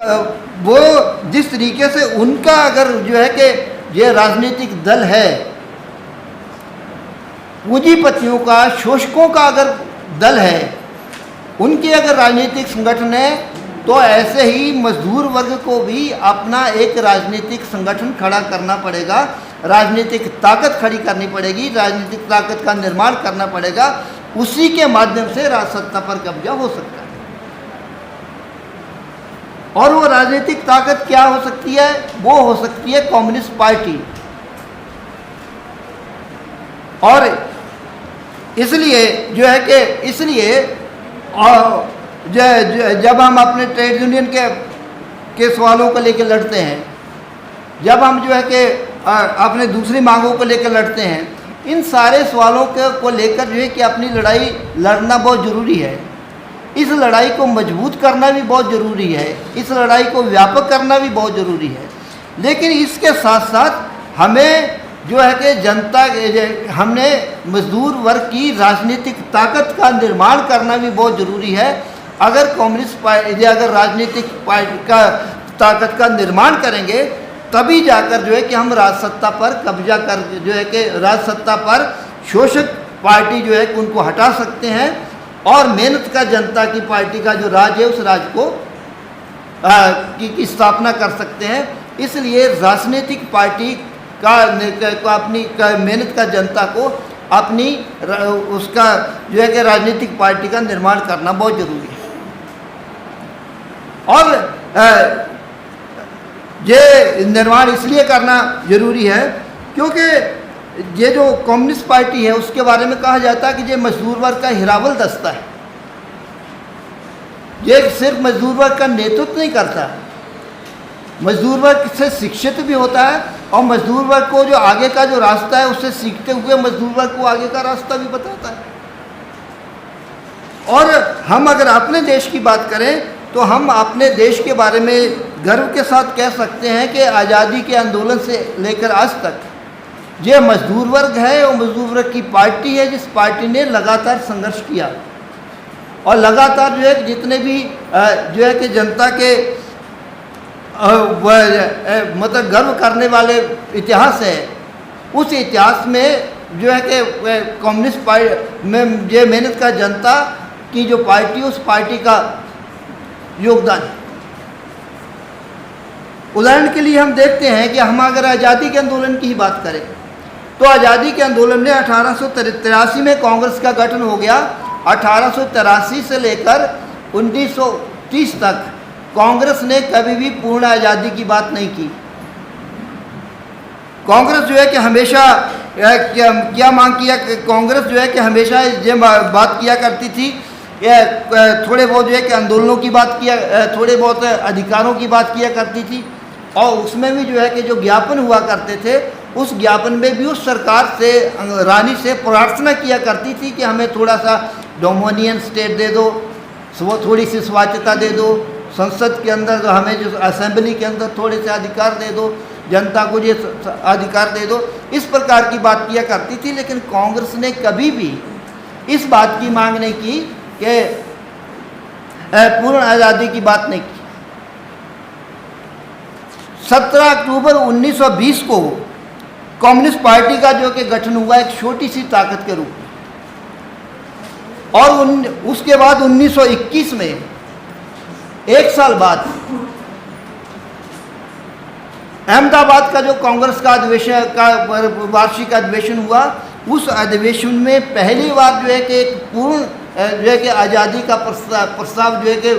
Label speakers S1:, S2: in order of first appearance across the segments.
S1: वो जिस तरीके से उनका अगर जो है कि ये राजनीतिक दल है, पूंजीपतियों का, शोषकों का अगर दल है, उनके अगर राजनीतिक संगठन है, तो ऐसे ही मजदूर वर्ग को भी अपना एक राजनीतिक संगठन खड़ा करना पड़ेगा, राजनीतिक ताकत खड़ी करनी पड़ेगी, राजनीतिक ताकत का निर्माण करना पड़ेगा। उसी के माध्यम से राज सत्ता पर कब्जा हो सकता है। और वो राजनीतिक ताकत क्या हो सकती है? वो हो सकती है कम्युनिस्ट पार्टी। और इसलिए जो है कि जब हम अपने ट्रेड यूनियन के सवालों को लेकर लड़ते हैं, जब हम जो है कि अपने दूसरी मांगों को लेकर लड़ते हैं, इन सारे सवालों को लेकर जो है कि अपनी लड़ाई लड़ना बहुत ज़रूरी है। इस लड़ाई को मजबूत करना भी बहुत ज़रूरी है, इस लड़ाई को व्यापक करना भी बहुत ज़रूरी है। लेकिन इसके साथ साथ हमें जो है कि हमने मजदूर वर्ग की राजनीतिक ताकत का निर्माण करना भी बहुत ज़रूरी है। अगर कम्युनिस्ट पार्टी अगर राजनीतिक पार्टी का ताकत का निर्माण करेंगे, तभी जाकर जो है कि हम राज सत्ता पर कब्जा कर जो है कि राज सत्ता पर शोषक पार्टी जो है कि उनको हटा सकते हैं और मेहनत का जनता की पार्टी का जो राज है, उस राज को की स्थापना कर सकते हैं। इसलिए राजनीतिक पार्टी का अपनी मेहनत का जनता को अपनी उसका जो है कि राजनीतिक पार्टी का निर्माण करना बहुत ज़रूरी है। और ये निर्माण इसलिए करना ज़रूरी है क्योंकि ये जो कम्युनिस्ट पार्टी है, उसके बारे में कहा जाता है कि ये मजदूर वर्ग का हिरावल दस्ता है। ये सिर्फ मजदूर वर्ग का नेतृत्व नहीं करता, मजदूर वर्ग से शिक्षित भी होता है और मजदूर वर्ग को जो आगे का जो रास्ता है, उससे सीखते हुए मजदूर वर्ग को आगे का रास्ता भी बताता है। और हम अगर अपने देश की बात करें, तो हम अपने देश के बारे में गर्व के साथ कह सकते हैं कि आज़ादी के आंदोलन से लेकर आज तक ये मजदूर वर्ग है और मजदूर वर्ग की पार्टी है, जिस पार्टी ने लगातार संघर्ष किया और लगातार जो है जितने भी जो है कि जनता के मतलब गर्व करने वाले इतिहास है, उस इतिहास में जो है कि कम्युनिस्ट पार्टी में ये मेहनत का जनता की जो पार्टी, उस पार्टी का योगदान। उदाहरण के लिए हम देखते हैं कि हम अगर आज़ादी के आंदोलन की ही बात करें, तो आज़ादी के आंदोलन में 1883 में कांग्रेस का गठन हो गया। 1883 से लेकर 1930 तक कांग्रेस ने कभी भी पूर्ण आज़ादी की बात नहीं की। कांग्रेस जो है कि हमेशा क्या मांग किया, कांग्रेस जो है कि हमेशा ये बात किया करती थी, थोड़े बहुत जो है कि आंदोलनों की बात किया, थोड़े बहुत अधिकारों की बात किया करती थी। और उसमें भी जो है कि जो ज्ञापन हुआ करते थे, उस ज्ञापन में भी उस सरकार से, रानी से प्रार्थना किया करती थी कि हमें थोड़ा सा डोमिनियन स्टेट दे दो, थोड़ी सी स्वायत्तता दे दो, संसद के अंदर हमें जो असेंबली के अंदर थोड़े से अधिकार दे दो, जनता को ये अधिकार दे दो, इस प्रकार की बात किया करती थी। लेकिन कांग्रेस ने कभी भी इस बात की मांग नहीं की कि पूर्ण आज़ादी की बात नहीं की। 17 अक्टूबर 1920 को कम्युनिस्ट पार्टी का जो कि गठन हुआ एक छोटी सी ताकत के रूप में, और उसके बाद 1921 में, एक साल बाद, अहमदाबाद का जो कांग्रेस का अधिवेशन का वार्षिक अधिवेशन हुआ, उस अधिवेशन में पहली बार जो है कि एक पूर्ण जो है कि आज़ादी का प्रस्ताव जो है कि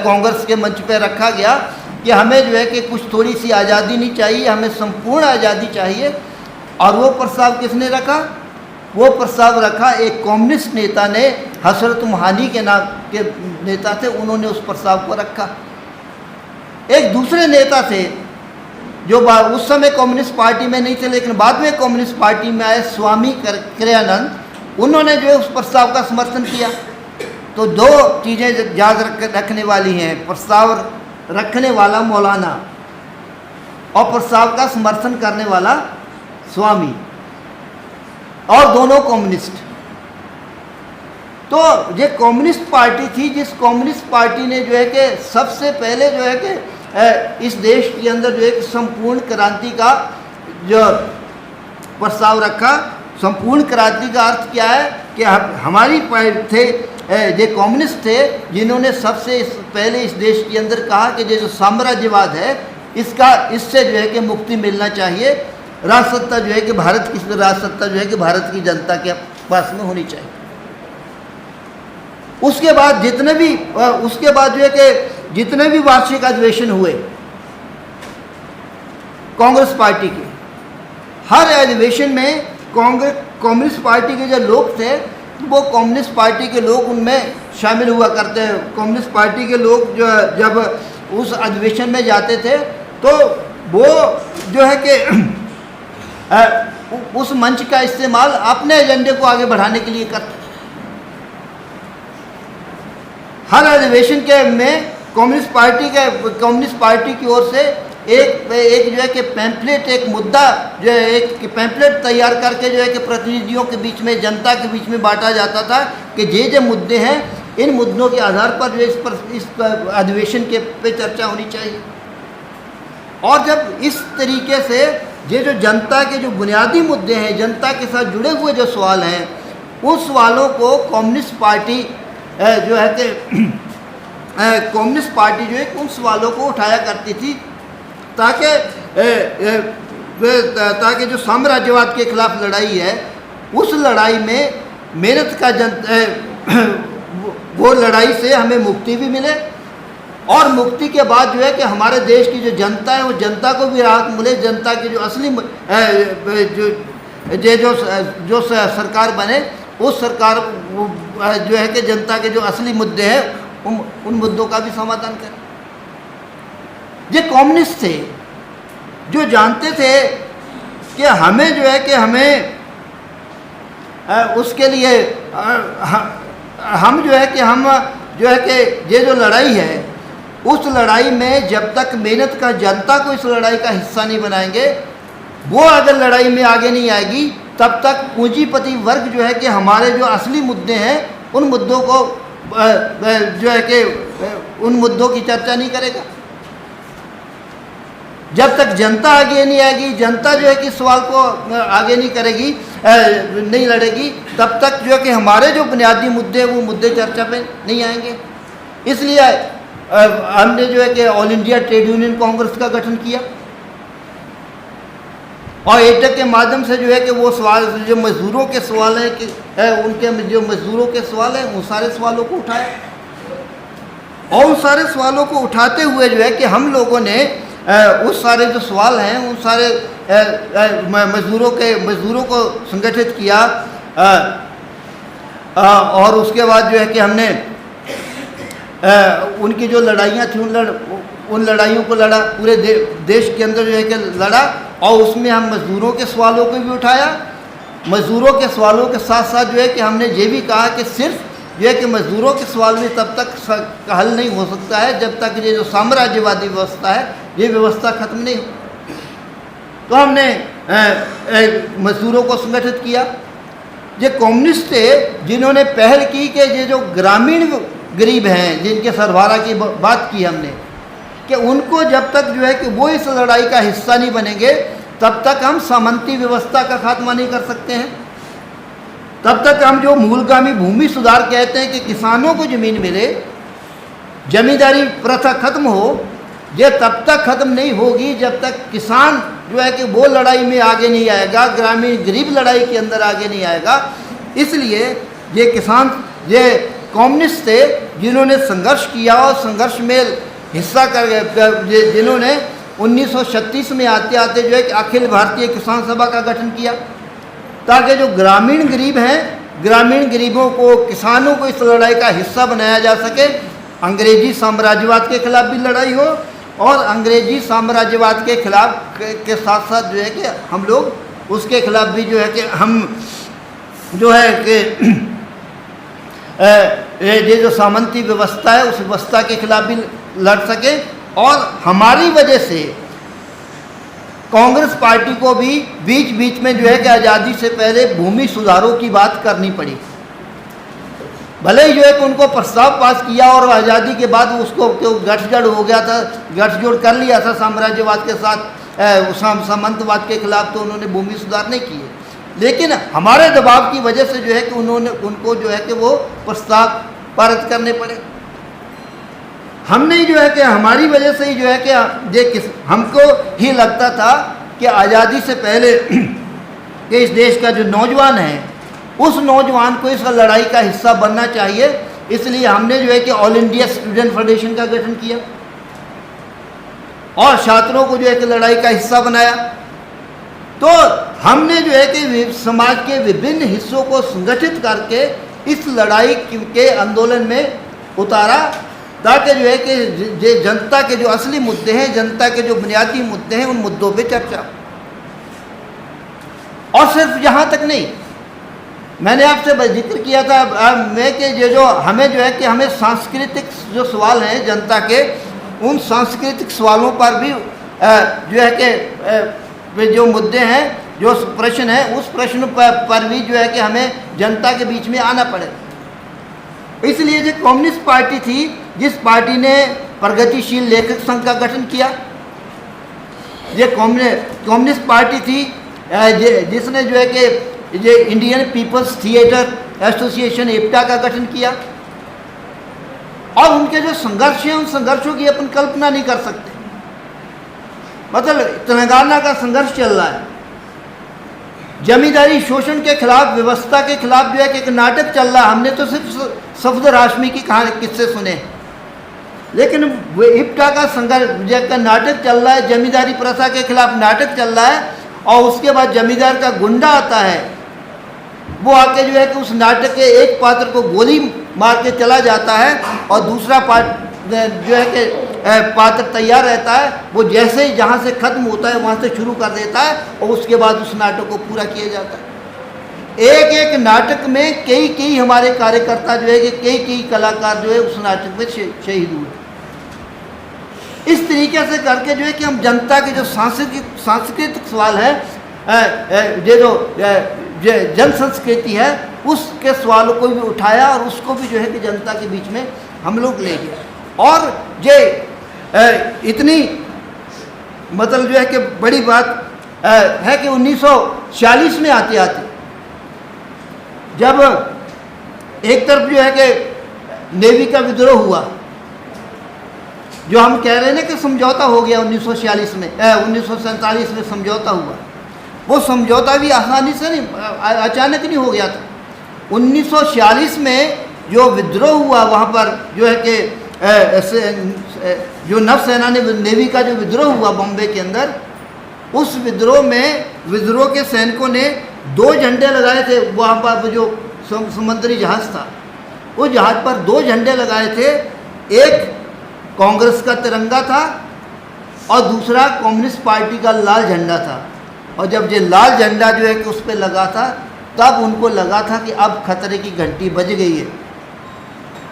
S1: कांग्रेस के मंच पर रखा गया कि हमें जो है कि कुछ थोड़ी सी आज़ादी नहीं चाहिए, हमें संपूर्ण आज़ादी चाहिए। और वो प्रस्ताव किसने रखा? वो प्रस्ताव रखा एक कम्युनिस्ट नेता ने, हसरत मोहानी के नाम के नेता थे, उन्होंने उस प्रस्ताव को रखा। एक दूसरे नेता थे जो उस समय कम्युनिस्ट पार्टी में नहीं थे, लेकिन बाद में कम्युनिस्ट पार्टी में आए, स्वामी कृष्णानंद, उन्होंने जो है उस प्रस्ताव का समर्थन किया। तो दो चीज़ें याद रखने वाली हैं, प्रस्ताव रखने वाला मौलाना और प्रस्ताव का समर्थन करने वाला स्वामी, और दोनों कम्युनिस्ट। तो ये कम्युनिस्ट पार्टी थी, जिस कम्युनिस्ट पार्टी ने जो है कि सबसे पहले जो है कि इस देश के अंदर जो है कि संपूर्ण क्रांति का जो प्रस्ताव रखा। संपूर्ण क्रांति का अर्थ क्या है कि हमारी थे ये कम्युनिस्ट थे जिन्होंने सबसे पहले इस देश के अंदर कहा कि ये जो साम्राज्यवाद है इससे जो है कि मुक्ति मिलना चाहिए। राज सत्ता जो है कि भारत की राज सत्ता जो है कि भारत की जनता के पास में होनी चाहिए। उसके बाद जो है कि जितने भी वार्षिक अधिवेशन हुए कांग्रेस पार्टी के, हर अधिवेशन में कम्युनिस्ट पार्टी के जो लोग थे वो कम्युनिस्ट पार्टी के लोग उनमें शामिल हुआ करते हैं। कम्युनिस्ट पार्टी के लोग जो जब उस अधिवेशन में जाते थे तो वो जो है कि उस मंच का इस्तेमाल अपने एजेंडे को आगे बढ़ाने के लिए करते। हर अधिवेशन के में कम्युनिस्ट पार्टी की ओर से एक जो है कि पैम्फलेट, एक मुद्दा जो है एक पैम्फलेट तैयार करके जो है कि प्रतिनिधियों के बीच में, जनता के बीच में बांटा जाता था कि ये मुद्दे हैं, इन मुद्दों के आधार पर जो इस अधिवेशन के पे चर्चा होनी चाहिए। और जब इस तरीके से ये जो जनता के जो बुनियादी मुद्दे हैं, जनता के साथ जुड़े हुए जो सवाल हैं, उन सवालों को कम्युनिस्ट पार्टी जो है कि कम्युनिस्ट पार्टी जो है उन सवालों को उठाया करती थी ताकि जो साम्राज्यवाद के खिलाफ लड़ाई है उस लड़ाई में मेहनत का वो लड़ाई से हमें मुक्ति भी मिले, और मुक्ति के बाद जो है कि हमारे देश की जो जनता है वो जनता को भी राहत मिले। जनता की जो असली जो सरकार बने, उस सरकार जो है कि जनता के जो असली मुद्दे हैं उन मुद्दों का भी समाधान करें। ये कम्युनिस्ट थे जो जानते थे कि हमें जो है कि हमें उसके लिए हम जो है कि ये जो लड़ाई है उस लड़ाई में जब तक मेहनत का जनता को इस लड़ाई का हिस्सा नहीं बनाएंगे, वो अगर लड़ाई में आगे नहीं आएगी, तब तक पूंजीपति वर्ग जो है कि हमारे जो असली मुद्दे हैं उन मुद्दों को जो है कि उन मुद्दों की चर्चा नहीं करेगा। जब तक जनता आगे नहीं आएगी, जनता जो है कि सवाल को आगे नहीं करेगी, नहीं लड़ेगी, तब तक जो है कि हमारे जो बुनियादी मुद्दे वो मुद्दे चर्चा पे नहीं आएंगे। इसलिए हमने जो है कि all India trade union Congress का गठन किया और एटक के माध्यम से जो है कि वो सवाल जो मजदूरों के सवाल हैं कि उनके जो मजदूरों के सवाल हैं उन सारे सवालों को उठाया, और उन सारे सवालों को उठाते हुए जो है कि हम लोगों ने उस सारे जो सवाल हैं उन सारे मजदूरों को संगठित किया, और उसके बाद जो है कि हमने उनकी जो लड़ाइयाँ थी उन लड़ाइयों को लड़ा, पूरे देश के अंदर जो है कि लड़ा, और उसमें हम मजदूरों के सवालों को भी उठाया। मजदूरों के सवालों के साथ साथ जो है कि हमने ये भी कहा कि सिर्फ जो है कि मजदूरों के सवाल में तब तक हल नहीं हो सकता है जब तक ये जो साम्राज्यवादी व्यवस्था है ये व्यवस्था खत्म नहीं हो। तो हमने मजदूरों को संगठित किया। ये कम्युनिस्ट थे जिन्होंने पहल की कि ये जो ग्रामीण गरीब हैं जिनके सरबराह की बात की हमने, कि उनको जब तक जो है कि वो इस लड़ाई का हिस्सा नहीं बनेंगे तब तक हम सामंती व्यवस्था का खात्मा नहीं कर सकते हैं। तब तक हम जो मूलगामी भूमि सुधार कहते हैं कि किसानों को ज़मीन मिले, जमींदारी प्रथा खत्म हो, ये तब तक खत्म नहीं होगी जब तक किसान जो है कि वो लड़ाई में आगे नहीं आएगा, ग्रामीण गरीब लड़ाई के अंदर आगे नहीं आएगा। इसलिए ये किसान ये कम्युनिस्ट थे जिन्होंने संघर्ष किया और संघर्ष में हिस्सा कर जिन्होंने 1936 में आते आते जो है कि अखिल भारतीय किसान सभा का गठन किया, ताकि जो ग्रामीण गरीब हैं, ग्रामीण गरीबों को, किसानों को इस लड़ाई का हिस्सा बनाया जा सके। अंग्रेजी साम्राज्यवाद के खिलाफ भी लड़ाई हो और अंग्रेजी साम्राज्यवाद के खिलाफ के साथ साथ जो है कि हम लोग उसके खिलाफ भी जो है कि हम जो है कि ये जो सामंती व्यवस्था है उस व्यवस्था के खिलाफ भी लड़ सके। और हमारी वजह से कांग्रेस पार्टी को भी बीच बीच में जो है कि आज़ादी से पहले भूमि सुधारों की बात करनी पड़ी। भले ही जो है कि उनको प्रस्ताव पास किया और आज़ादी के बाद उसको गठजोड़ हो गया था, गठजोड़ कर लिया था साम्राज्यवाद के साथ, सामंतवाद के खिलाफ, तो उन्होंने भूमि सुधार नहीं किए। लेकिन हमारे दबाव की वजह से जो है कि उनको जो है कि वो प्रस्ताव पारित करने पड़े। हमने जो है कि हमारी वजह से ही जो है कि हमको ही लगता था कि आज़ादी से पहले कि इस देश का जो नौजवान है, उस नौजवान को इस लड़ाई का हिस्सा बनना चाहिए। इसलिए हमने जो है कि ऑल इंडिया स्टूडेंट फेडरेशन का गठन किया और छात्रों को जो है कि लड़ाई का हिस्सा बनाया। तो हमने जो है कि समाज के विभिन्न हिस्सों को संगठित करके इस लड़ाई के आंदोलन में उतारा, ताकि जो है कि जनता के जो असली मुद्दे हैं, जनता के जो बुनियादी मुद्दे हैं, उन मुद्दों पे चर्चा। और सिर्फ यहाँ तक नहीं, मैंने आपसे जिक्र किया था मैं कि ये जो हमें जो है कि हमें सांस्कृतिक जो सवाल हैं जनता के, उन सांस्कृतिक सवालों पर भी जो है कि जो मुद्दे हैं, जो प्रश्न है, उस प्रश्न पर भी जो है कि हमें जनता के बीच में आना पड़े। इसलिए जो कम्युनिस्ट पार्टी थी, जिस पार्टी ने प्रगतिशील लेखक संघ का गठन किया, ये कम्युनिस्ट पार्टी थी जिसने जो है कि ये Indian People's Theatre Association IPTA का गठन किया। और उनके जो संघर्ष हैं, उन संघर्षों की अपन कल्पना नहीं कर सकते। मतलब तेलंगाना का संघर्ष चल रहा है, जमींदारी शोषण के खिलाफ, व्यवस्था के खिलाफ जो है कि एक नाटक चल रहा है। हमने तो सिर्फ सफदर हाशमी की कहानी किस्से सुने, लेकिन इप्टा का संघर्ष का नाटक चल रहा है, जमींदारी प्रथा के खिलाफ नाटक चल रहा है। और उसके बाद जमींदार का गुंडा आता है, वो आके जो है कि उस नाटक के एक पात्र को गोली मार के चला जाता है और दूसरा जो है कि पात्र तैयार रहता है, वो जैसे ही जहाँ से ख़त्म होता है वहाँ से शुरू कर देता है और उसके बाद उस नाटक को पूरा किया जाता है। एक एक नाटक में कई हमारे कार्यकर्ता जो है कि कई कलाकार जो है उस नाटक में शहीद हुए। इस तरीके से करके जो है कि हम जनता के जो सांस्कृतिक सवाल है, ये जो जन संस्कृति है, उसके सवालों को भी उठाया और उसको भी जो है कि जनता के बीच में हम लोग ले गए। और ये इतनी मतलब जो है कि बड़ी बात है कि 1946 में आते जब एक तरफ जो है कि नेवी का विद्रोह हुआ, जो हम कह रहे हैं ना कि समझौता हो गया 1946 में, 1947 में समझौता हुआ, वो समझौता भी आसानी से नहीं, अचानक नहीं हो गया था। 1946 में जो विद्रोह हुआ, वहाँ पर जो है कि जो नौसेना ने नेवी का जो विद्रोह हुआ बॉम्बे के अंदर, उस विद्रोह में विद्रोह के सैनिकों ने 2 झंडे लगाए थे। वहाँ पर जो समुद्री जहाज़ था, उस जहाज़ पर 2 झंडे लगाए थे। एक कांग्रेस का तिरंगा था और दूसरा कम्युनिस्ट पार्टी का लाल झंडा था। और जब ये लाल झंडा जो है कि उस पर लगा था, तब उनको लगा था कि अब खतरे की घंटी बज गई है,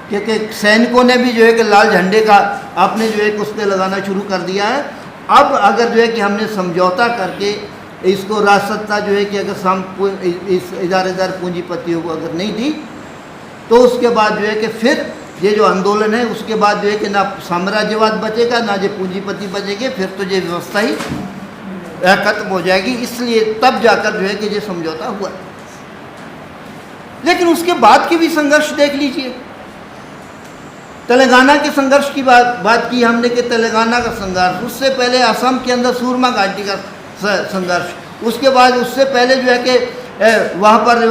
S1: क्योंकि सैनिकों ने भी जो है कि लाल झंडे का आपने जो है कि उस पर लगाना शुरू कर दिया है। अब अगर जो है कि हमने समझौता करके इसको राजसत्ता जो है कि अगर इस इदारेदार पूंजीपतियों को अगर नहीं दी, तो उसके बाद जो है कि फिर ये जो आंदोलन है, उसके बाद जो है कि ना साम्राज्यवाद बचेगा, ना ये पूंजीपति बचेंगे, फिर तो ये व्यवस्था ही खत्म हो जाएगी। इसलिए तब जाकर जो है कि ये समझौता हुआ। लेकिन उसके बाद के भी संघर्ष देख लीजिए। तेलंगाना के संघर्ष की बात की हमने कि तेलंगाना का संघर्ष, उससे पहले असम के अंदर सूरमा घाटी का संघर्ष, उसके बाद उससे पहले जो है कि वहाँ पर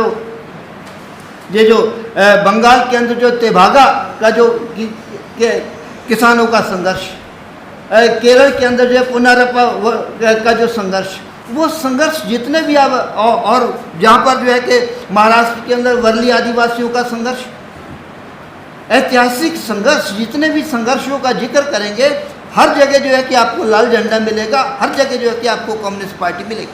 S1: जो बंगाल के अंदर जो तेभागा का जो किसानों का संघर्ष, केरल के अंदर जो है पुनरपा का जो संघर्ष, वो संघर्ष जितने भी अब और जहाँ पर जो है कि महाराष्ट्र के अंदर वर्ली आदिवासियों का संघर्ष, ऐतिहासिक संघर्ष, जितने भी संघर्षों का जिक्र करेंगे, हर जगह जो है कि आपको लाल झंडा मिलेगा, हर जगह जो है कि आपको कम्युनिस्ट पार्टी मिलेगी।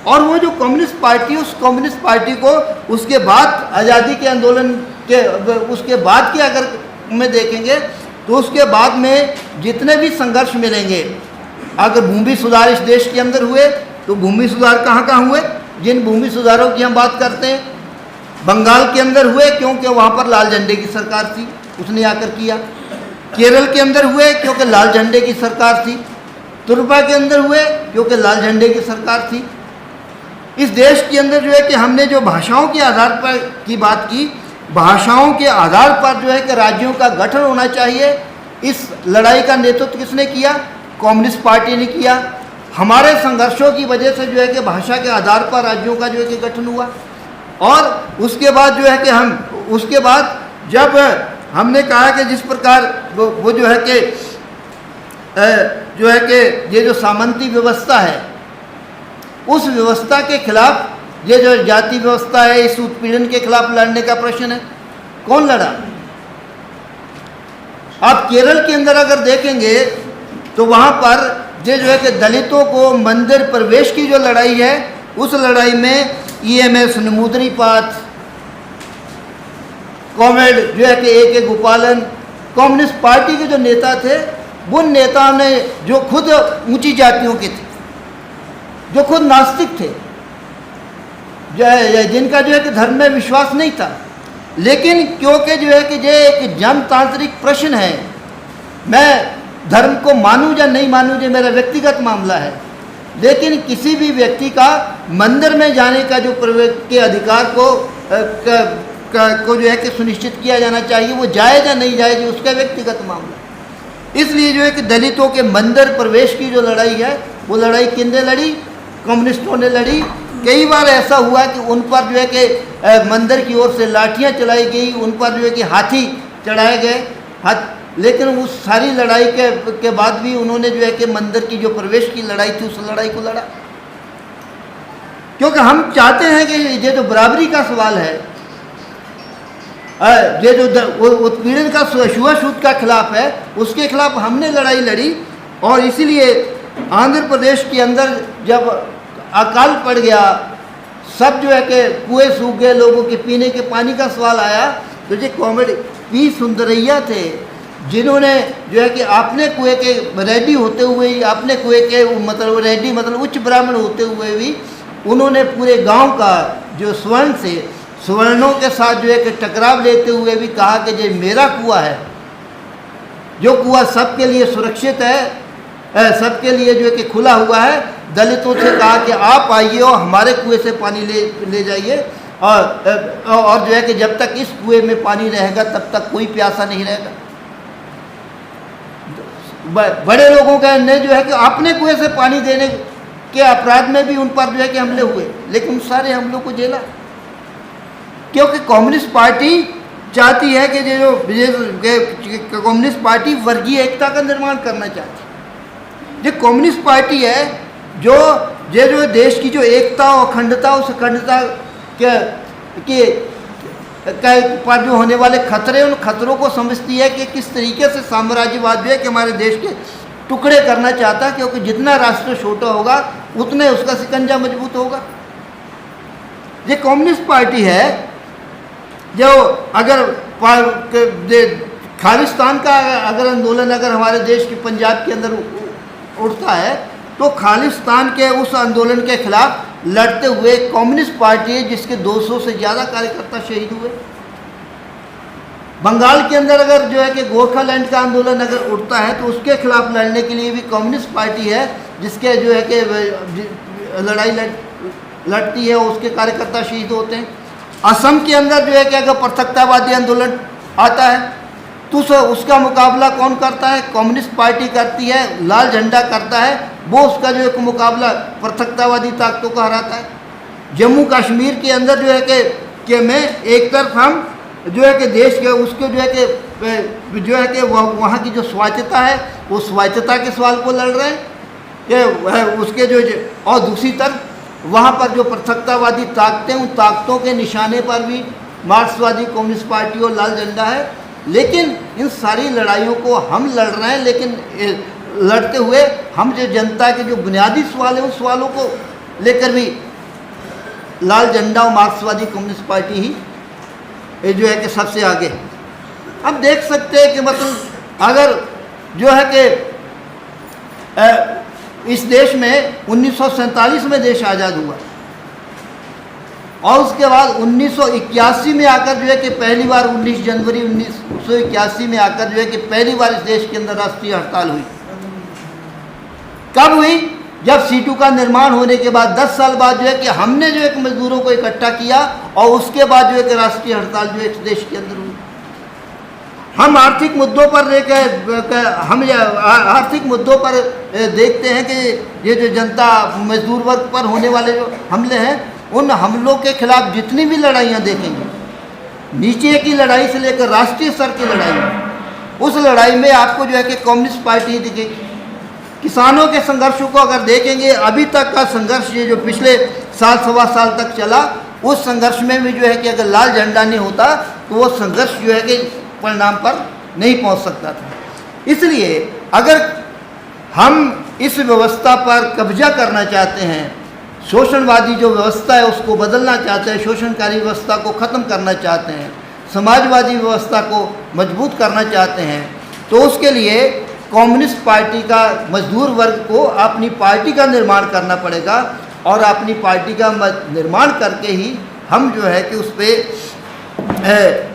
S1: और वो जो कम्युनिस्ट पार्टी, उस कम्युनिस्ट पार्टी को उसके बाद आज़ादी के आंदोलन के उसके बाद के अगर में देखेंगे, तो उसके बाद में जितने भी संघर्ष मिलेंगे, अगर भूमि सुधार इस देश के अंदर हुए, तो भूमि सुधार कहाँ हुए, जिन भूमि सुधारों की हम बात करते हैं, बंगाल के अंदर हुए क्योंकि वहाँ पर लाल झंडे की सरकार थी, उसने आकर किया। केरल के अंदर हुए क्योंकि लाल झंडे की सरकार थी। त्रिपुरा के अंदर हुए क्योंकि लाल झंडे की सरकार थी। इस देश के अंदर जो है कि हमने जो भाषाओं के आधार पर की बात की, भाषाओं के आधार पर जो है कि राज्यों का गठन होना चाहिए। इस लड़ाई का नेतृत्व किसने किया? कम्युनिस्ट पार्टी ने किया। हमारे संघर्षों की वजह से जो है कि भाषा के आधार पर राज्यों का जो है कि गठन हुआ। और उसके बाद जो है कि उसके बाद जब हमने कहा कि जिस प्रकार वो जो है कि ये जो सामंती व्यवस्था है, उस व्यवस्था के खिलाफ, ये जो जाति व्यवस्था है, इस उत्पीड़न के खिलाफ लड़ने का प्रश्न है। कौन लड़ा? आप केरल के अंदर अगर देखेंगे तो वहाँ पर ये जो है कि दलितों को मंदिर प्रवेश की जो लड़ाई है, उस लड़ाई में EMS नमूदरीपात, कॉमेड जो है कि AK गोपालन, कम्युनिस्ट पार्टी के जो नेता थे, वो नेताओं ने जो खुद ऊंची जातियों के थे, जो खुद नास्तिक थे, जिनका जो है कि धर्म में विश्वास नहीं था, लेकिन क्योंकि जो है कि ये एक जनतांत्रिक प्रश्न है, मैं धर्म को मानूं या नहीं मानूं ये मेरा व्यक्तिगत मामला है, लेकिन किसी भी व्यक्ति का मंदिर में जाने का जो के अधिकार को जो है कि सुनिश्चित किया जाना चाहिए, वो जायज़ या नहीं जायज़ उसका व्यक्तिगत मामला। इसलिए जो है कि दलितों के मंदिर प्रवेश की जो लड़ाई है, वो लड़ाई किसने लड़ी? कम्युनिस्टों ने लड़ी। कई बार ऐसा हुआ कि उन पर जो है कि मंदिर की ओर से लाठियाँ चलाई गई, उन पर जो है कि हाथी चढ़ाए गए, लेकिन उस सारी लड़ाई के बाद भी उन्होंने जो है कि मंदिर की जो प्रवेश की लड़ाई थी, उस लड़ाई को लड़ा। क्योंकि हम चाहते हैं कि ये जो बराबरी का सवाल है, ये जो उत्पीड़न का छुआछूत का खिलाफ है, उसके खिलाफ हमने लड़ाई लड़ी। और इसीलिए आंध्र प्रदेश के अंदर जब अकाल पड़ गया, सब जो है कि कुएं सूख गए, लोगों के पीने के पानी का सवाल आया, तो ये कॉमेडी पी सुंदरैया थे, जिन्होंने जो है कि अपने कुएं के रेडी होते हुए ही, अपने कुएं के मतलब रेडी मतलब उच्च ब्राह्मण होते हुए भी, उन्होंने पूरे गांव का जो स्वर्णों के साथ जो है कि टकराव लेते हुए भी कहा कि ये मेरा कुआं है, जो कुआं सबके लिए सुरक्षित है, सबके लिए जो है कि खुला हुआ है। दलितों से कहा कि आप आइए और हमारे कुएं से पानी ले जाइए, और जो है कि जब तक इस कुएं में पानी रहेगा तब तक कोई प्यासा नहीं रहेगा। बड़े लोगों का ने जो है कि अपने कुएं से पानी देने के अपराध में भी उन पर जो है कि हमले हुए, लेकिन उन सारे हमलों को जेला, क्योंकि कम्युनिस्ट पार्टी चाहती है कि जो कम्युनिस्ट पार्टी वर्गीय एकता का निर्माण करना चाहती है। ये कम्युनिस्ट पार्टी है जो देश की जो एकता और अखंडता, उस अखंडता के पर जो होने वाले खतरे, उन खतरों को समझती है कि किस तरीके से साम्राज्यवाद जो है कि हमारे देश के टुकड़े करना चाहता है, क्योंकि जितना राष्ट्र छोटा होगा उतने उसका शिकंजा मजबूत होगा। ये कम्युनिस्ट पार्टी है जो अगर खालिस्तान का अगर आंदोलन अगर हमारे देश के पंजाब के अंदर उठता है, तो खालिस्तान के उस आंदोलन के खिलाफ लड़ते हुए कम्युनिस्ट पार्टी है जिसके 200 से ज़्यादा कार्यकर्ता शहीद हुए। बंगाल के अंदर अगर जो है कि गोरखालैंड का आंदोलन अगर उठता है, तो उसके खिलाफ लड़ने के लिए भी कम्युनिस्ट पार्टी है जिसके जो है कि लड़ाई लड़ती है, उसके कार्यकर्ता शहीद होते हैं। असम के अंदर जो है कि अगर पृथकतावादी आंदोलन आता है, तो उसका मुकाबला कौन करता है? कम्युनिस्ट पार्टी करती है, लाल झंडा करता है, वो उसका जो है मुकाबला पृथकतावादी ताकतों का हराता है। जम्मू कश्मीर के अंदर जो है कि में एक तरफ हम जो है कि देश के उसके जो है कि वहाँ की जो स्वायत्तता है, वो स्वायत्तता के सवाल को लड़ रहे हैं कि उसके जो, और दूसरी तरफ वहाँ पर जो पृथकतावादी ताकतें, उन ताकतों के निशाने पर भी मार्क्सवादी कम्युनिस्ट पार्टी और लाल झंडा है। लेकिन इन सारी लड़ाइयों को हम लड़ रहे हैं, लेकिन लड़ते हुए हम जो जनता के जो बुनियादी सवाल है, उस सवालों को लेकर भी लाल झंडा और मार्क्सवादी कम्युनिस्ट पार्टी ही जो है कि सबसे आगे। अब देख सकते हैं कि मतलब अगर जो है कि इस देश में 1947 में देश आज़ाद हुआ, और उसके बाद 1981 में आकर जो है कि पहली बार 19 जनवरी 1981 में आकर जो है कि पहली बार इस देश के अंदर राष्ट्रीय हड़ताल हुई। कब हुई? जब सीटू का निर्माण होने के बाद 10 साल बाद जो है कि हमने जो है मजदूरों को इकट्ठा किया और उसके बाद जो है कि राष्ट्रीय हड़ताल जो है इस देश के अंदर हुई। हम आर्थिक मुद्दों पर आर्थिक मुद्दों पर देखते हैं कि ये जो जनता मजदूर वर्ग पर होने वाले जो हमले हैं, उन हमलों के खिलाफ जितनी भी लड़ाइयाँ देखेंगे, नीचे की लड़ाई से लेकर राष्ट्रीय स्तर की लड़ाई, उस लड़ाई में आपको जो है कि कम्युनिस्ट पार्टी दिखेगी। किसानों के संघर्षों को अगर देखेंगे, अभी तक का संघर्ष ये जो पिछले साल सवा साल तक चला, उस संघर्ष में भी जो है कि अगर लाल झंडा नहीं होता तो वो संघर्ष जो है कि परिणाम पर नहीं पहुंच सकता था। इसलिए अगर हम इस व्यवस्था पर कब्जा करना चाहते हैं, शोषणवादी जो व्यवस्था है उसको बदलना चाहते हैं, शोषणकारी व्यवस्था को ख़त्म करना चाहते हैं, समाजवादी व्यवस्था को मजबूत करना चाहते हैं, तो उसके लिए कम्युनिस्ट पार्टी का मजदूर वर्ग को अपनी पार्टी का निर्माण करना पड़ेगा और अपनी पार्टी का निर्माण करके ही हम जो है कि उस पर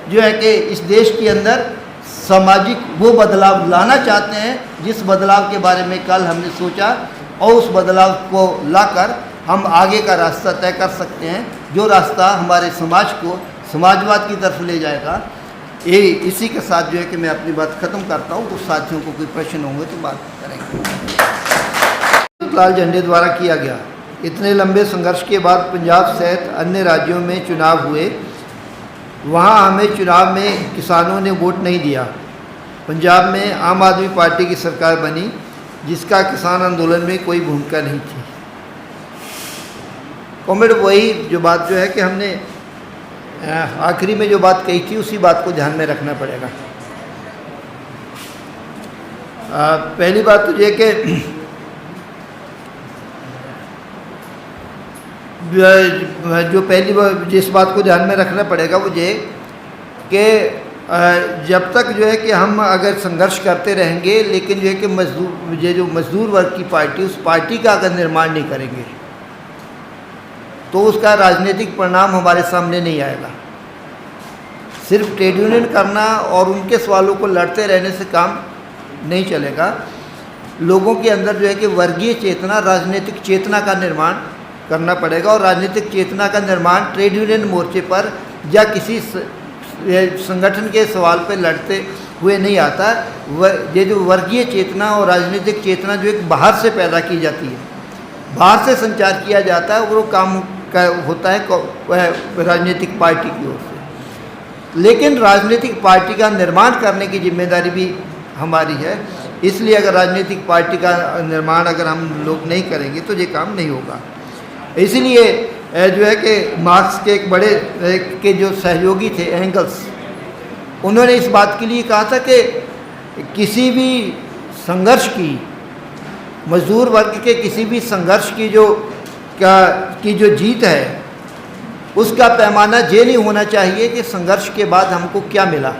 S1: जो है कि इस देश के अंदर सामाजिक वो बदलाव लाना चाहते हैं जिस बदलाव के बारे में कल हमने सोचा, और उस बदलाव को लाकर हम आगे का रास्ता तय कर सकते हैं, जो रास्ता हमारे समाज को समाजवाद की तरफ ले जाएगा। ये इसी के साथ जो है कि मैं अपनी बात ख़त्म करता हूँ। कुछ साथियों को कोई प्रश्न होंगे तो बात करेंगे। लाल झंडे द्वारा किया गया। इतने लंबे संघर्ष के बाद पंजाब सहित अन्य राज्यों में चुनाव हुए, वहाँ हमें चुनाव में किसानों ने वोट नहीं दिया। पंजाब में आम आदमी पार्टी की सरकार बनी, जिसका किसान आंदोलन में कोई भूमिका नहीं थी। कॉमेड वही जो बात जो है कि हमने आखिरी में जो बात कही थी, उसी बात को ध्यान में रखना पड़ेगा। पहली बात तो ये कि जो पहली बात जिस बात को ध्यान में रखना पड़ेगा वो ये कि जब तक जो है कि हम अगर संघर्ष करते रहेंगे, लेकिन जो है कि जो मजदूर वर्ग की पार्टी, उस पार्टी का अगर निर्माण नहीं करेंगे तो उसका राजनीतिक परिणाम हमारे सामने नहीं आएगा। सिर्फ ट्रेड यूनियन करना और उनके सवालों को लड़ते रहने से काम नहीं चलेगा। लोगों के अंदर जो है कि वर्गीय चेतना, राजनीतिक चेतना का निर्माण करना पड़ेगा, और राजनीतिक चेतना का निर्माण ट्रेड यूनियन मोर्चे पर या किसी संगठन के सवाल पर लड़ते हुए नहीं आता। ये जो वर्गीय चेतना और राजनीतिक चेतना जो एक बाहर से पैदा की जाती है, बाहर से संचार किया जाता है, वो काम का होता है राजनीतिक पार्टी की ओर से। लेकिन राजनीतिक पार्टी का निर्माण करने की जिम्मेदारी भी हमारी है। इसलिए अगर राजनीतिक पार्टी का निर्माण अगर हम लोग नहीं करेंगे तो ये काम नहीं होगा। इसलिए जो है कि मार्क्स के एक बड़े के जो सहयोगी थे एंगल्स, उन्होंने इस बात के लिए कहा था कि किसी भी संघर्ष की, मजदूर वर्ग के किसी भी संघर्ष की जो जीत है, उसका पैमाना ये नहीं होना चाहिए कि संघर्ष के बाद हमको क्या मिला।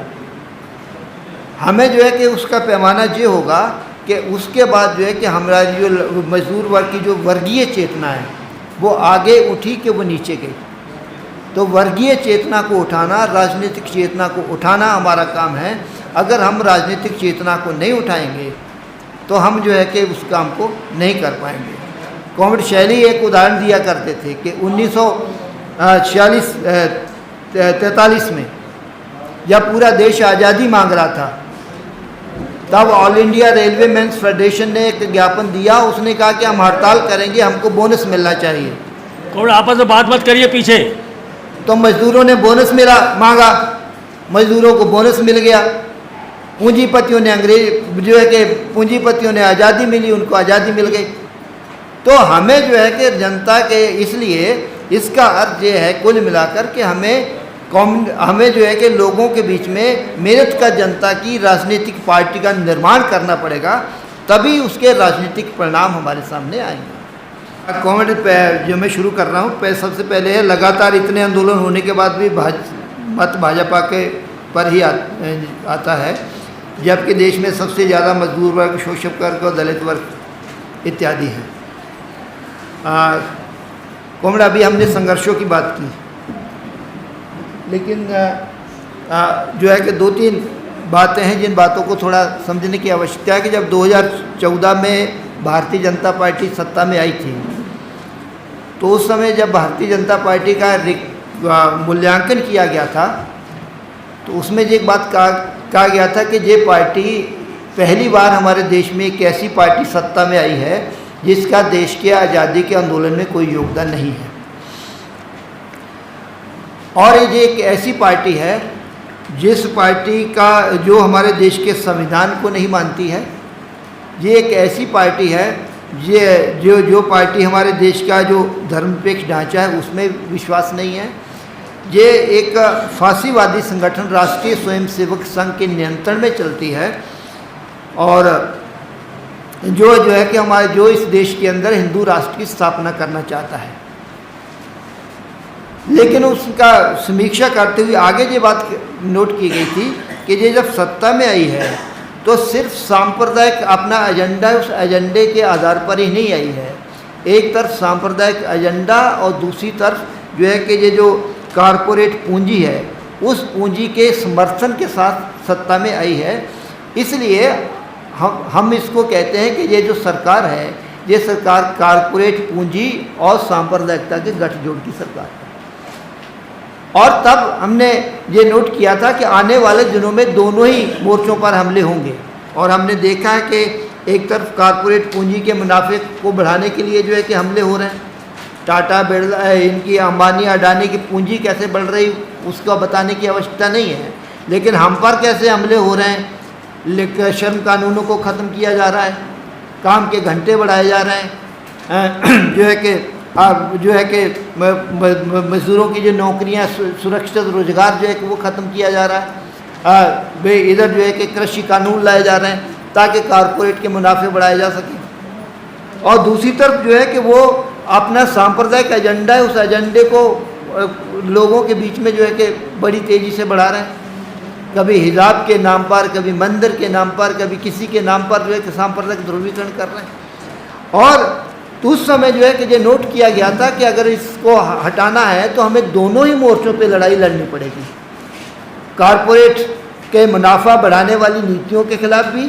S1: हमें जो है कि उसका पैमाना ये होगा कि उसके बाद जो है कि हमारी जो मजदूर वर्ग की जो वर्गीय चेतना है वो आगे उठी कि वो नीचे गई। तो वर्गीय चेतना को उठाना, राजनीतिक चेतना को उठाना हमारा काम है। अगर हम राजनीतिक चेतना को नहीं उठाएंगे तो हम जो है कि उस काम को नहीं कर पाएंगे। कॉमरेड शैली एक उदाहरण दिया करते थे कि 1943 में जब पूरा देश आज़ादी मांग रहा था, तब All India Railway Men's Federation ने एक ज्ञापन दिया। उसने कहा कि हम हड़ताल करेंगे, हमको बोनस मिलना चाहिए।
S2: कौन आपस में बात मत करिए पीछे।
S1: तो मजदूरों ने बोनस मांगा, मजदूरों को बोनस मिल गया। पूंजीपतियों ने जो है कि पूंजीपतियों ने आज़ादी मिली, उनको आज़ादी मिल गई। तो हमें जो है कि जनता के, इसलिए इसका अर्थ ये है कुल मिलाकर कि हमें जो है कि लोगों के बीच में मेहनत का जनता की राजनीतिक पार्टी का निर्माण करना पड़ेगा, तभी उसके राजनीतिक परिणाम हमारे सामने आएंगे। कॉमेडी जो मैं शुरू कर रहा हूँ, सबसे पहले है लगातार इतने आंदोलन होने के बाद भी मत भाजपा के पर ही आता है, जबकि देश में सबसे ज़्यादा मजदूर वर्ग, शोषक वर्ग और दलित वर्ग इत्यादि हैं। कॉमेडी अभी हमने संघर्षों की बात की, लेकिन जो है कि दो तीन बातें हैं जिन बातों को थोड़ा समझने की आवश्यकता है कि जब 2014 में भारतीय जनता पार्टी सत्ता में आई थी, तो उस समय जब भारतीय जनता पार्टी का मूल्यांकन किया गया था, तो उसमें एक बात कहा गया था कि ये पार्टी पहली बार हमारे देश में एक ऐसी पार्टी सत्ता में आई है जिसका देश के आज़ादी के आंदोलन में कोई योगदान नहीं है, और ये एक ऐसी पार्टी है जिस पार्टी का जो हमारे देश के संविधान को नहीं मानती है। ये एक ऐसी पार्टी है जो पार्टी हमारे देश का जो धर्मनिरपेक्ष ढांचा है उसमें विश्वास नहीं है। ये एक फांसीवादी संगठन राष्ट्रीय स्वयंसेवक संघ के नियंत्रण में चलती है, और जो है कि हमारे जो इस देश के अंदर हिंदू राष्ट्र की स्थापना करना चाहता है। लेकिन उसका समीक्षा करते हुए आगे ये बात नोट की गई थी कि ये जब सत्ता में आई है तो सिर्फ सांप्रदायिक अपना एजेंडा, उस एजेंडे के आधार पर ही नहीं आई है। एक तरफ सांप्रदायिक एजेंडा और दूसरी तरफ जो है कि ये जो कारपोरेट पूंजी है उस पूंजी के समर्थन के साथ सत्ता में आई है। इसलिए हम इसको कहते हैं कि ये जो सरकार है, ये सरकार कारपोरेट पूंजी और सांप्रदायिकता के गठजोड़ की सरकार है। और तब हमने ये नोट किया था कि आने वाले दिनों में दोनों ही मोर्चों पर हमले होंगे, और हमने देखा है कि एक तरफ कारपोरेट पूंजी के मुनाफे को बढ़ाने के लिए जो है कि हमले हो रहे हैं। टाटा, बिरला, इनकी अंबानी, अडानी की पूंजी कैसे बढ़ रही उसका बताने की आवश्यकता नहीं है, लेकिन हम पर कैसे हमले हो रहे हैं। लेकिन श्रम कानूनों को ख़त्म किया जा रहा है, काम के घंटे बढ़ाए जा रहे हैं, जो है कि मज़दूरों की जो नौकरियां, सुरक्षित रोज़गार जो है कि वो ख़त्म किया जा रहा है। इधर जो है कि कृषि कानून लाए जा रहे हैं ताकि कारपोरेट के मुनाफे बढ़ाए जा सकें, और दूसरी तरफ जो है कि वो अपना सांप्रदायिक एजेंडा है, उस एजेंडे को लोगों के बीच में जो है कि बड़ी तेज़ी से बढ़ा रहे हैं। कभी हिजाब के नाम पर, कभी मंदिर के नाम पर, कभी किसी के नाम पर जो है कि सांप्रदायिक ध्रुवीकरण कर रहे हैं। और तो उस समय जो है कि ये नोट किया गया था कि अगर इसको हटाना है तो हमें दोनों ही मोर्चों पे लड़ाई लड़नी पड़ेगी। कारपोरेट के मुनाफा बढ़ाने वाली नीतियों के खिलाफ भी,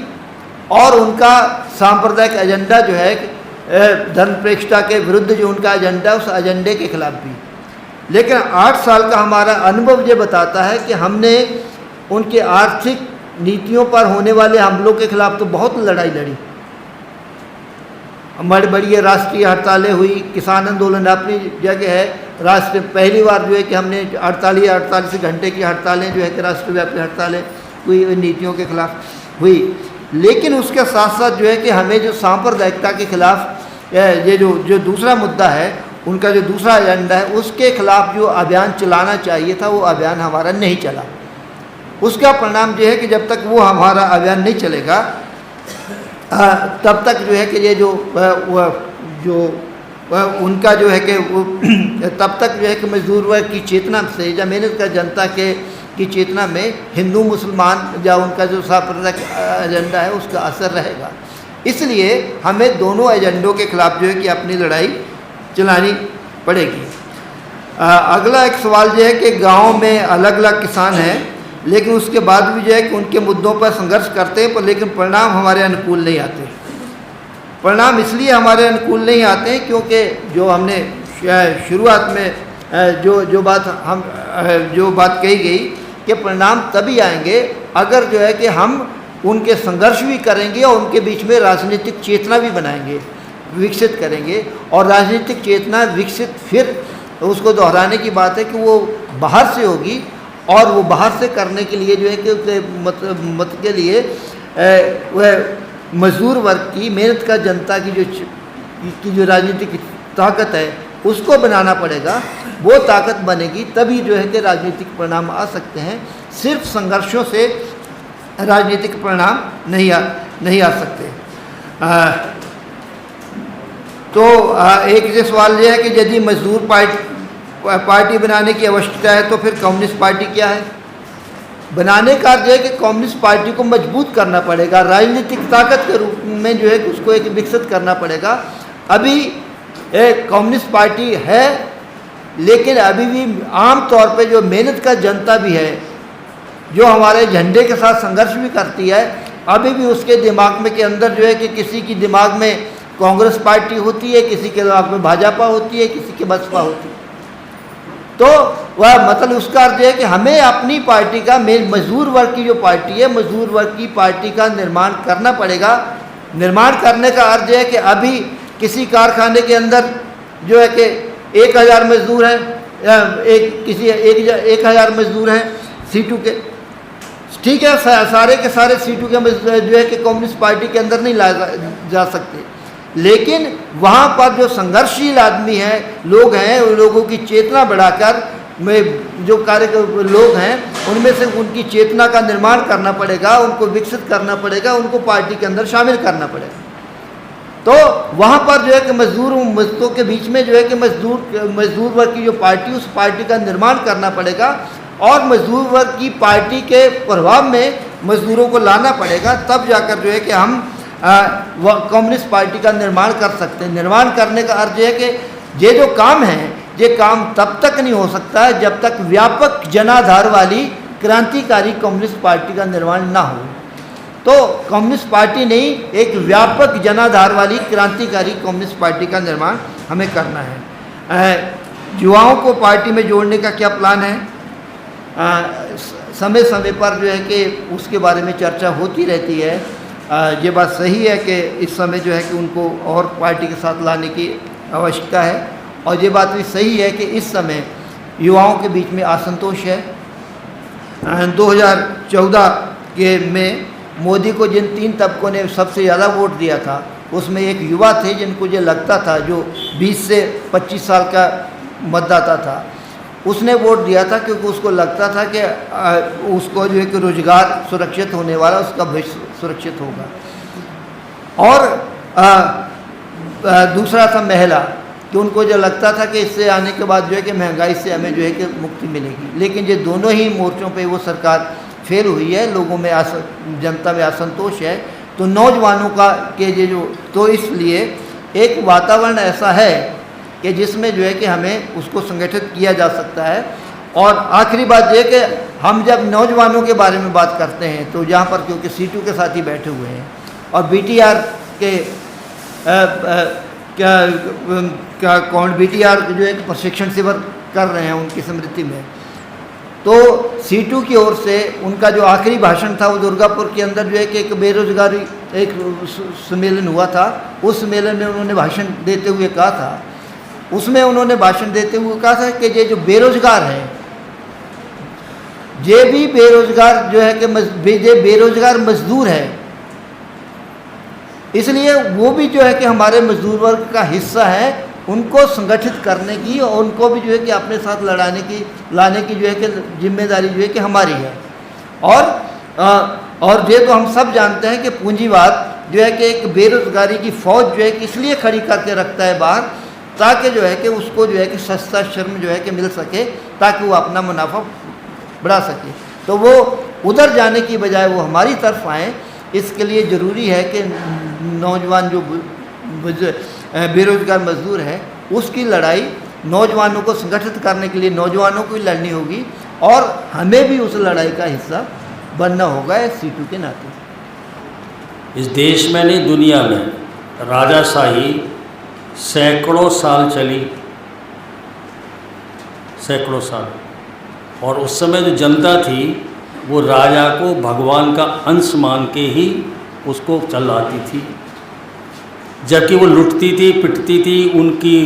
S1: और उनका सांप्रदायिक एजेंडा जो है धर्मनिरपेक्षता के विरुद्ध जो उनका एजेंडा है उस एजेंडे के खिलाफ भी। लेकिन 8 साल का हमारा अनुभव ये बताता है कि हमने उनके आर्थिक नीतियों पर होने वाले हमलों के खिलाफ तो बहुत लड़ाई लड़ी। बड़ी बड़ी राष्ट्रीय हड़तालें हुई, किसान आंदोलन अपनी जगह है, राष्ट्र पहली बार जो है कि हमने 48 घंटे की हड़तालें जो है कि राष्ट्रव्यापी हड़तालें हुई नीतियों के खिलाफ हुई। लेकिन उसके साथ साथ जो है कि हमें जो सांप्रदायिकता के खिलाफ ये जो दूसरा मुद्दा है, उनका जो दूसरा एजेंडा है, उसके खिलाफ जो अभियान चलाना चाहिए था वो अभियान हमारा नहीं चला। उसका परिणाम ये है कि जब तक वो हमारा अभियान नहीं चलेगा तब तक जो है कि ये उनका जो है कि तब तक जो है कि मजदूर वर्ग की चेतना से या मेहनत का जनता की चेतना में हिंदू मुसलमान या उनका जो सांप्रदायिक एजेंडा है उसका असर रहेगा। इसलिए हमें दोनों एजेंडों के खिलाफ जो है कि अपनी लड़ाई चलानी पड़ेगी। अगला एक सवाल ये है कि गाँव में अलग अलग किसान हैं, लेकिन उसके बाद भी जो है कि उनके मुद्दों पर संघर्ष करते हैं, पर लेकिन परिणाम हमारे अनुकूल नहीं आते। परिणाम इसलिए हमारे अनुकूल नहीं आते हैं क्योंकि जो हमने शुरुआत में जो बात कही गई कि परिणाम तभी आएंगे अगर जो है कि हम उनके संघर्ष भी करेंगे और उनके बीच में राजनीतिक चेतना भी बनाएंगे, विकसित करेंगे। और राजनीतिक चेतना विकसित फिर उसको दोहराने की बात है कि वो बाहर से होगी, और वो बाहर से करने के लिए जो है कि मत के लिए वह मजदूर वर्ग की, मेहनत का जनता की जो राजनीतिक ताकत है उसको बनाना पड़ेगा। वो ताकत बनेगी तभी जो है कि राजनीतिक परिणाम आ सकते हैं। सिर्फ संघर्षों से राजनीतिक परिणाम नहीं आ सकते। तो एक ये सवाल ये है कि यदि मजदूर पार्टी बनाने की आवश्यकता है तो फिर कम्युनिस्ट पार्टी क्या है? बनाने का अर्थ है कि कम्युनिस्ट पार्टी को मजबूत करना पड़ेगा, राजनीतिक ताकत के रूप में जो है कि उसको एक विकसित करना पड़ेगा। अभी एक कम्युनिस्ट पार्टी है लेकिन अभी भी आम तौर पे जो मेहनत का जनता भी है, जो हमारे झंडे के साथ संघर्ष भी करती है, अभी भी उसके दिमाग में के अंदर जो है कि किसी की दिमाग में कांग्रेस पार्टी होती है, किसी के दिमाग में भाजपा होती है, किसी के बसपा होती है। तो वह मतलब उसका अर्थ है कि हमें अपनी पार्टी का मजदूर वर्ग की जो पार्टी है, मजदूर वर्ग की पार्टी का निर्माण करना पड़ेगा। निर्माण करने का अर्थ है कि अभी किसी कारखाने के अंदर जो है कि 1000 मजदूर हैं, किसी 1000 मजदूर हैं सीटू के, ठीक है, सारे के सारे सीटू के जो है कि कम्युनिस्ट पार्टी के अंदर नहीं लाए जा सकते, लेकिन वहाँ पर जो संघर्षशील आदमी हैं, लोग हैं, उन लोगों की चेतना बढ़ाकर में जो लोग हैं उनमें से उनकी चेतना का निर्माण करना पड़ेगा, उनको विकसित करना पड़ेगा, उनको पार्टी के अंदर शामिल करना पड़ेगा। तो वहाँ पर जो है कि मजदूरों के बीच में जो है कि मजदूर वर्ग की जो पार्टी, उस पार्टी का निर्माण करना पड़ेगा और मजदूर वर्ग की पार्टी के प्रभाव में मजदूरों को लाना पड़ेगा, तब जाकर जो है कि हम कम्युनिस्ट पार्टी का निर्माण कर सकते हैं। निर्माण करने का अर्थ है कि ये जो काम है, ये काम तब तक नहीं हो सकता है जब तक व्यापक जनाधार वाली क्रांतिकारी कम्युनिस्ट पार्टी का निर्माण ना हो। तो कम्युनिस्ट पार्टी नहीं, एक व्यापक जनाधार वाली क्रांतिकारी कम्युनिस्ट पार्टी का निर्माण हमें करना है। युवाओं को पार्टी में जोड़ने का क्या प्लान है? समय समय पर जो है कि उसके बारे में चर्चा होती रहती है। ये बात सही है कि इस समय जो है कि उनको और पार्टी के साथ लाने की आवश्यकता है, और ये बात भी सही है कि इस समय युवाओं के बीच में असंतोष है। 2014 के में मोदी को जिन 3 तबकों ने सबसे ज़्यादा वोट दिया था, उसमें एक युवा थे जिनको ये लगता था, जो 20 से 25 साल का मतदाता था, उसने वोट दिया था क्योंकि उसको लगता था कि उसको जो है कि रोजगार सुरक्षित होने वाला, उसका भविष्य सुरक्षित होगा। और दूसरा था महिला, कि उनको जो लगता था कि इससे आने के बाद जो है कि महंगाई से हमें जो है कि मुक्ति मिलेगी। लेकिन ये दोनों ही मोर्चों पे वो सरकार फेल हुई है, लोगों में जनता में असंतोष है। तो नौजवानों का के ये जो, तो इसलिए एक वातावरण ऐसा है कि जिसमें जो है कि हमें उसको संगठित किया जा सकता है। और आखिरी बात यह कि हम जब नौजवानों के बारे में बात करते हैं, तो यहाँ पर क्योंकि सीटू के साथ ही बैठे हुए हैं और BTR के BTR जो है प्रशिक्षण शिविर कर रहे हैं उनकी स्मृति में, तो सीटू की ओर से उनका जो आखिरी भाषण था वो दुर्गापुर के अंदर जो है कि एक बेरोजगारी एक सम्मेलन हुआ था। उस सम्मेलन में उन्होंने भाषण देते हुए कहा था, उसमें उन्होंने भाषण देते हुए कहा था कि ये जो बेरोजगार हैं, ये भी बेरोजगार जो है कि बेरोजगार मजदूर है, इसलिए वो भी जो है कि हमारे मजदूर वर्ग का हिस्सा है। उनको संगठित करने की और उनको भी जो है कि अपने साथ लाने की जो है कि जिम्मेदारी जो है कि हमारी है। और ये तो हम सब जानते हैं कि पूंजीवाद जो है कि एक बेरोजगारी की फौज जो है कि इसलिए खड़ी करके रखता है बाहर, ताकि जो है कि उसको जो है कि सस्ता श्रम जो है कि मिल सके, ताकि वो अपना मुनाफा बढ़ा सके। तो वो उधर जाने की बजाय वो हमारी तरफ आएँ। इसके लिए ज़रूरी है कि नौजवान जो बेरोजगार मजदूर है, उसकी लड़ाई नौजवानों को संगठित करने के लिए नौजवानों को ही लड़नी होगी, और हमें भी उस लड़ाई का हिस्सा बनना होगा सीटू के नाते।
S2: इस देश में नहीं, दुनिया में राजाशाही सैकड़ों साल चली, सैकड़ों साल, और उस समय जो जनता थी वो राजा को भगवान का अंश मान के ही उसको चलाती थी, जबकि वो लुटती थी, पिटती थी, उनकी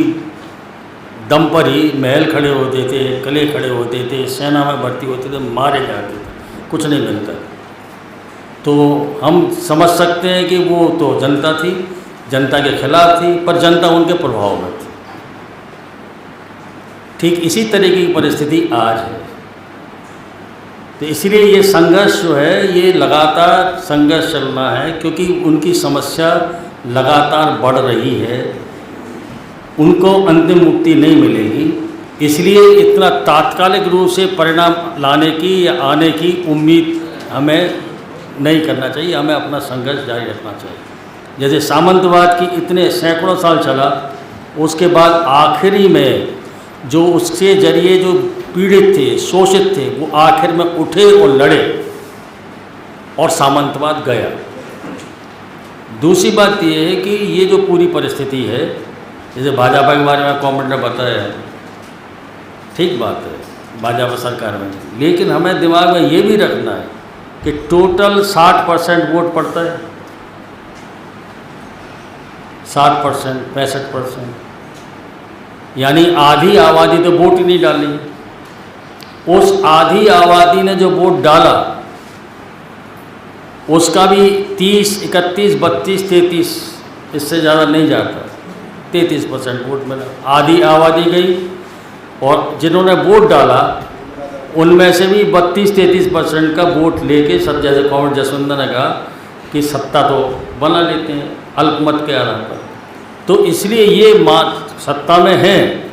S2: दम पर ही महल खड़े होते थे, किले खड़े होते थे, सेना में भर्ती होते थे, मारे जाते थे, कुछ नहीं मिलता। तो हम समझ सकते हैं कि वो तो जनता थी, जनता के खिलाफ थी, पर जनता उनके प्रभाव में थी। ठीक इसी तरह की परिस्थिति आज है। तो इसलिए ये संघर्ष जो है, ये लगातार संघर्ष चलना है, क्योंकि उनकी समस्या लगातार बढ़ रही है, उनको अंतिम मुक्ति नहीं मिलेगी। इसलिए इतना तात्कालिक रूप से परिणाम लाने की या आने की उम्मीद हमें नहीं करना चाहिए, हमें अपना संघर्ष जारी रखना चाहिए। जैसे सामंतवाद की इतने सैकड़ों साल चला, उसके बाद आखिरी में जो उसके जरिए जो पीड़ित थे, शोषित थे, वो आखिर में उठे और लड़े और सामंतवाद गया। दूसरी बात ये है कि ये जो पूरी परिस्थिति है, जैसे भाजपा के बारे में कमेंट ने बताया, ठीक बात है, भाजपा सरकार में, लेकिन हमें दिमाग में ये भी रखना है कि टोटल 60% वोट पड़ता है, 60%, 65%, यानी आधी आबादी तो वोट ही नहीं डाली। उस आधी आबादी ने जो वोट डाला उसका भी 30, 31, 32, 33, इससे ज़्यादा नहीं जाता, 33% वोट मिला। आधी आबादी गई और जिन्होंने वोट डाला उनमें से भी 32-33% का वोट लेके सब, जैसे कॉमरेड जसवंत ने कहा कि सत्ता तो बना लेते हैं अल्पमत के आधार पर। तो इसलिए ये सत्ता में हैं,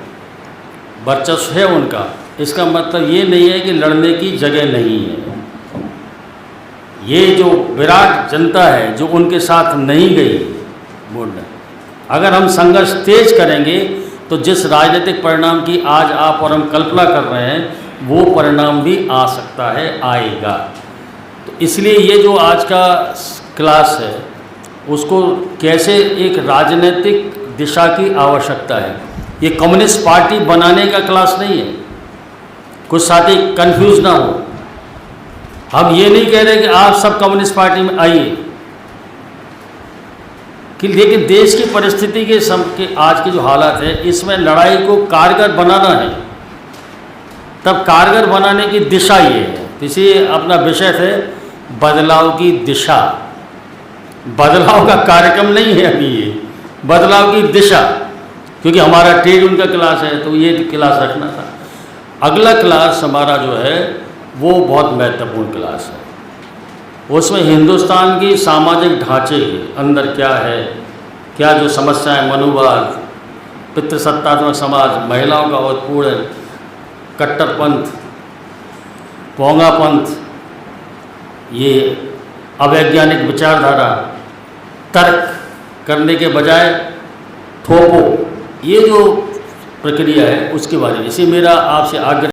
S2: वर्चस्व है उनका, इसका मतलब ये नहीं है कि लड़ने की जगह नहीं है। ये जो विराट जनता है जो उनके साथ नहीं गई बोलने, अगर हम संघर्ष तेज करेंगे तो जिस राजनीतिक परिणाम की आज आप और हम कल्पना कर रहे हैं वो परिणाम भी आ सकता है, आएगा। तो इसलिए ये जो आज का क्लास है उसको कैसे एक राजनीतिक दिशा की आवश्यकता है। ये कम्युनिस्ट पार्टी बनाने का क्लास नहीं है, कुछ साथी कंफ्यूज ना हो। हम ये नहीं कह रहे कि आप सब कम्युनिस्ट पार्टी में आइए, कि लेकिन देश की परिस्थिति के आज के जो हालात है इसमें लड़ाई को कारगर बनाना है। तब कारगर बनाने की दिशा ये है, इसीलिए अपना विषय थे बदलाव की दिशा। बदलाव का कार्यक्रम नहीं है अभी, ये बदलाव की दिशा, क्योंकि हमारा ट्रेड यूनियन का क्लास है तो ये क्लास रखना था। अगला क्लास हमारा जो है वो बहुत महत्वपूर्ण क्लास है। उसमें हिंदुस्तान की सामाजिक ढांचे के अंदर क्या है, क्या जो समस्याएं, मनुवाद, पितृसत्तात्मक समाज, महिलाओं का उत्पीड़न, कट्टरपंथ, पोंगापंथ, ये अवैज्ञानिक विचारधारा, तर्क करने के बजाय थोपो, ये जो प्रक्रिया है उसके बारे में, इसी मेरा आपसे आग्रह